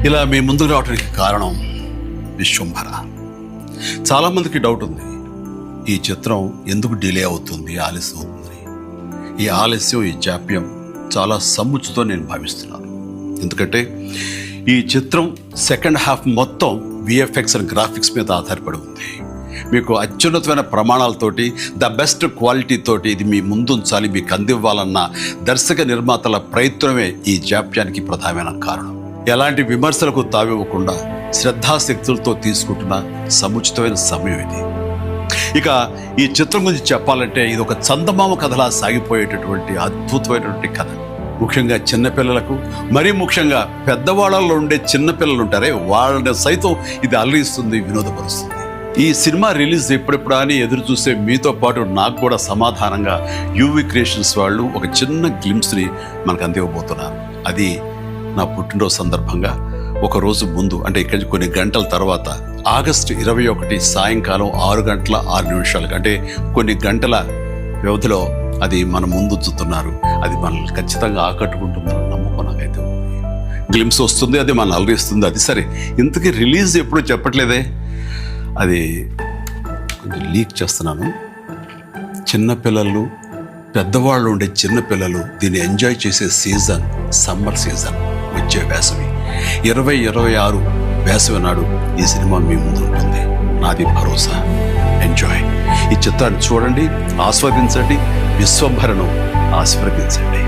ఇలా మీ ముందుకు రావడానికి కారణం విశ్వంభర. చాలామందికి డౌట్ ఉంది, ఈ చిత్రం ఎందుకు డిలే అవుతుంది, ఆలస్యం అవుతుంది. ఈ ఆలస్యం, ఈ జాప్యం చాలా సముచితో నేను భావిస్తున్నాను. ఎందుకంటే ఈ చిత్రం సెకండ్ హాఫ్ మొత్తం విఎఫ్ఎక్స్ అండ్ గ్రాఫిక్స్ మీద ఆధారపడి ఉంది. మీకు అత్యున్నతమైన ప్రమాణాలతోటి, ద బెస్ట్ క్వాలిటీతోటి ఇది మీ ముందుంచాలి, మీకు అందివ్వాలన్న దర్శక నిర్మాతల ప్రయత్నమే ఈ జాప్యానికి ప్రధానమైన కారణం. ఎలాంటి విమర్శలకు తావివ్వకుండా శ్రద్ధాశక్తులతో తీసుకుంటున్న సముచితమైన సమయం ఇది. ఇక ఈ చిత్రం గురించి చెప్పాలంటే ఇది ఒక చందమామ కథలా సాగిపోయేటటువంటి అద్భుతమైనటువంటి కథ. ముఖ్యంగా చిన్నపిల్లలకు, మరీ ముఖ్యంగా పెద్దవాళ్ళలో ఉండే చిన్నపిల్లలు ఉంటారే, వాళ్ళని సైతం ఇది అలరిస్తుంది, వినోదపరుస్తుంది. ఈ సినిమా రిలీజ్ ఎప్పుడెప్పుడా అని ఎదురు చూసే మీతో పాటు నాకు కూడా సమాధానంగా యూవి క్రియేషన్స్ వాళ్ళు ఒక చిన్న గ్లిమ్స్ని మనకు అందివ్వబోతున్నారు. అది నా పుట్టినరోజు సందర్భంగా ఒక రోజు ముందు, అంటే ఇక్కడి కొన్ని గంటల తర్వాత, ఆగస్టు 21 సాయంకాలం 6:06 అంటే కొన్ని గంటల వ్యవధిలో అది మన ముందు ఉంచుతున్నారు. అది మనల్ని ఖచ్చితంగా ఆకట్టుకుంటుందని నమ్మకం నాకైతే ఉంది. గ్లిమ్స్ వస్తుంది, అది మనల్ని అలరిస్తుంది. అది సరే, ఇంతకీ రిలీజ్ ఎప్పుడు చెప్పట్లేదే, అది కొంచెం లీక్ చేస్తున్నాను. చిన్నపిల్లలు, పెద్దవాళ్ళు ఉండే చిన్నపిల్లలు దీన్ని ఎంజాయ్ చేసే సీజన్ సమ్మర్ సీజన్, వచ్చే వేసవి 2026 వేసవి నాడు ఈ సినిమా మీ ముందు ఉంటుంది. నాది భరోసా. ఎంజాయ్. ఈ చిత్రాన్ని చూడండి, ఆస్వాదించండి, విశ్వంభరను ఆస్వాదించండి.